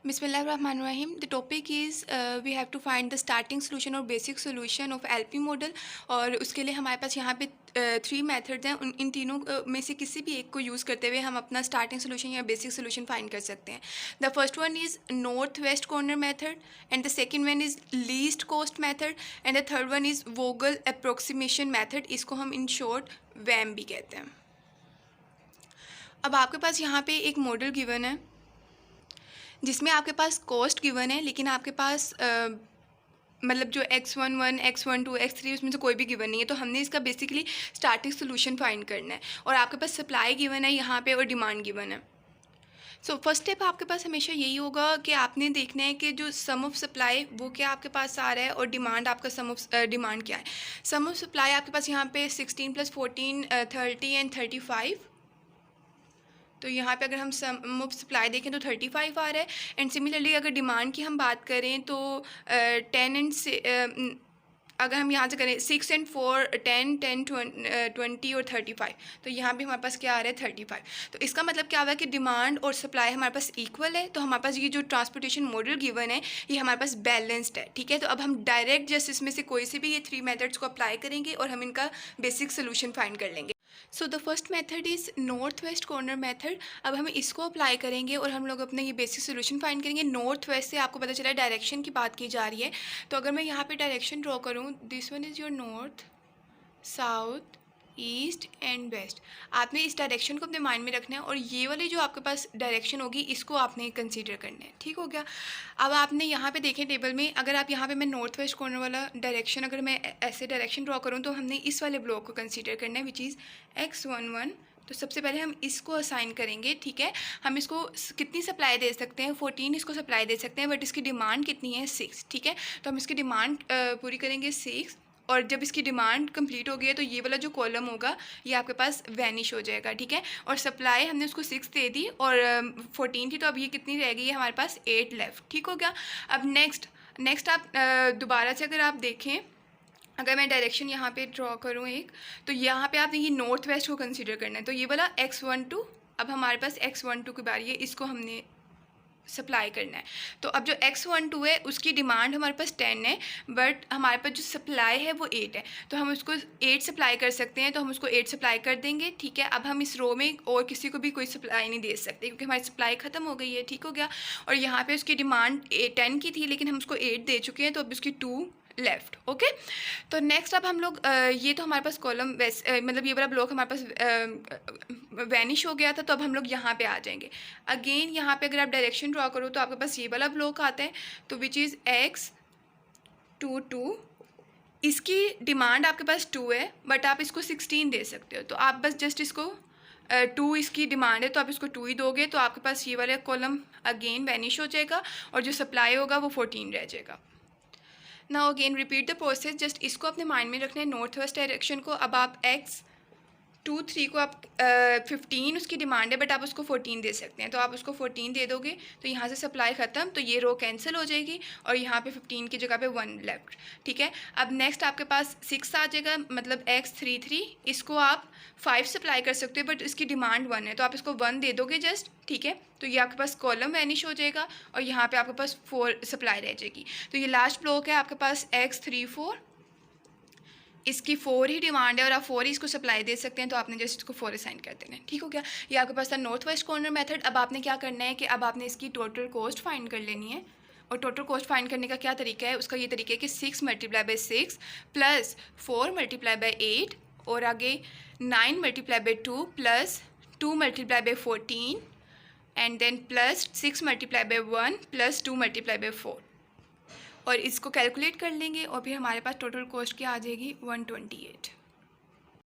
Bismillahirrahmanirrahim. The topic is we have to find the starting solution or basic solution of LP model और उसके लिए हमारे पास यहाँ पे थ्री मेथड्स हैं. इन तीनों में से किसी भी एक को यूज़ करते हुए हम अपना स्टार्टिंग सोल्यूशन या बेसिक सोल्यूशन फाइंड कर सकते हैं. The first one is north west corner method and the second one is least cost method and the third one is Vogel approximation method. इसको हम इन शॉर्ट वैम भी कहते हैं. अब आपके पास यहाँ पे एक मॉडल गिवन है जिसमें आपके पास कॉस्ट गिवन है, लेकिन आपके पास मतलब जो x11, x12, x3 उसमें से कोई भी गिवन नहीं है. तो हमने इसका बेसिकली स्टार्टिंग सोल्यूशन फाइंड करना है. और आपके पास सप्लाई गिवन है यहाँ पे और डिमांड गिवन है. सो फर्स्ट स्टेप आपके पास हमेशा यही होगा कि आपने देखना है कि जो सम ऑफ सप्लाई वो क्या आपके पास आ रहा है और डिमांड आपका सम ऑफ डिमांड क्या है. सम ऑफ सप्लाई आपके पास यहाँ पे 16 + 14 30 एंड 35. तो यहाँ पे अगर हम सम ऑफ सप्लाई देखें तो 35 आ रहा है. एंड सिमिलरली अगर डिमांड की हम बात करें तो 10 एंड अगर हम यहाँ से करें 6 एंड 4 10 10 20 और 35. तो यहाँ भी हमारे पास क्या आ रहा है 35. तो इसका मतलब क्या हुआ कि डिमांड और सप्लाई हमारे पास इक्वल है. तो हमारे पास ये जो ट्रांसपोर्टेशन मॉडल गिवन है ये हमारे पास बैलेंस्ड है. ठीक है, तो अब हम डायरेक्ट जस्ट इसमें से कोई से भी ये थ्री मेथड्स को अप्लाई करेंगे और हम इनका बेसिक सोल्यूशन फाइंड कर लेंगे. So the first method is north west corner method. अब हम इसको अप्लाई करेंगे और हम लोग अपना ये बेसिक सोल्यूशन फाइंड करेंगे. नॉर्थ वेस्ट से आपको पता चला डायरेक्शन की बात की जा रही है. तो अगर मैं यहाँ पे डायरेक्शन ड्रॉ करूँ, this one is your north, south, east and west. आपने इस डायरेक्शन को अपने माइंड में रखना है और ये वाली जो आपके पास डायरेक्शन होगी इसको आपने कंसीडर करना है. ठीक हो गया. अब आपने यहाँ पे देखें टेबल में, अगर आप यहाँ पे मैं नॉर्थ वेस्ट कॉर्नर वाला डायरेक्शन अगर मैं ऐसे डायरेक्शन ड्रॉ करूँ तो हमने इस वाले ब्लॉक को कंसीडर करना है विच इज़ x11. तो सबसे पहले हम इसको असाइन करेंगे. ठीक है, हम इसको कितनी सप्लाई दे सकते हैं 14 इसको सप्लाई दे सकते हैं, बट इसकी डिमांड कितनी है 6. ठीक है, तो हम इसकी डिमांड पूरी करेंगे 6. और जब इसकी डिमांड कंप्लीट हो गई है तो ये वाला जो कॉलम होगा ये आपके पास वैनिश हो जाएगा. ठीक है, और सप्लाई हमने उसको 6 दे दी और 14 थी, तो अब ये कितनी रह गई है हमारे पास 8 लेफ्ट. ठीक हो गया. अब नेक्स्ट आप दोबारा से अगर आप देखें, अगर मैं डायरेक्शन यहाँ पे ड्रॉ करूँ एक, तो यहाँ पे आपने ये नॉर्थ वेस्ट को कंसीडर करना है. तो ये वाला x12, अब हमारे पास x12 की बारी है, इसको हमने सप्लाई करना है. तो अब जो x12 है उसकी डिमांड हमारे पास 10 है, बट हमारे पास जो सप्लाई है वो 8 है. तो हम उसको 8 सप्लाई कर सकते हैं, तो हम उसको 8 सप्लाई कर देंगे. ठीक है, अब हम इस रो में और किसी को भी कोई सप्लाई नहीं दे सकते क्योंकि हमारी सप्लाई ख़त्म हो गई है. ठीक हो गया. और यहाँ पे उसकी डिमांड 10 की थी लेकिन हम उसको 8 दे चुके हैं, तो अब उसकी 2 लेफ्ट. ओके, तो नेक्स्ट अब हम लोग ये तो हमारे पास कॉलम मतलब ये वाला ब्लॉक हमारे पास वैनिश हो गया था. तो अब हम लोग यहाँ पे आ जाएंगे. अगेन यहाँ पे अगर आप डायरेक्शन ड्रॉ करो तो आपके पास ये वाला ब्लॉक आता है, तो विच इज़ x22. इसकी डिमांड आपके पास 2 है, बट आप इसको 16 दे सकते हो. तो आप बस जस्ट इसको 2 इसकी डिमांड है तो आप इसको 2 ही दोगे, तो आपके पास ये वाला कॉलम अगेन वैनिश हो जाएगा और जो सप्लाई होगा वो 14 रह जाएगा. Now again repeat the process. Just इसको अपने माइंड में रखना है नॉर्थ वेस्ट डायरेक्शन को. अब आप x23 को आप 15 उसकी डिमांड है बट आप उसको 14 दे सकते हैं, तो आप उसको 14 दे दोगे तो यहाँ से सप्लाई ख़त्म, तो ये रो कैंसिल हो जाएगी और यहाँ पे 15 की जगह पे 1 लेफ्ट. ठीक है, अब नेक्स्ट आपके पास 6 आ जाएगा, मतलब x33. इसको आप 5 सप्लाई कर सकते हो बट इसकी डिमांड 1 है, तो आप इसको 1 दे दोगे जस्ट. ठीक है, तो ये आपके पास कॉलम वैनिश हो जाएगा और यहाँ पे आपके पास 4 सप्लाई रह जाएगी. तो ये लास्ट ब्लॉक है आपके पास x34. इसकी 4 ही डिमांड है और आप 4 ही इसको सप्लाई दे सकते हैं, तो आपने जस्ट इसको 4 असाइन कर देना है. ठीक हो गया. ये आपके पास था नॉर्थ वेस्ट कॉर्नर मेथड. अब आपने क्या करना है कि अब आपने इसकी टोटल कॉस्ट फाइंड कर लेनी है. और टोटल कॉस्ट फाइंड करने का क्या तरीका है, उसका ये तरीका है कि 6 × 6 प्लस 4 × 8 और आगे 9 × 2 plus 2 × 14 and then plus 6 × 1 plus 2 × 4. और इसको कैलकुलेट कर लेंगे और फिर हमारे पास टोटल कॉस्ट क्या आ जाएगी 128.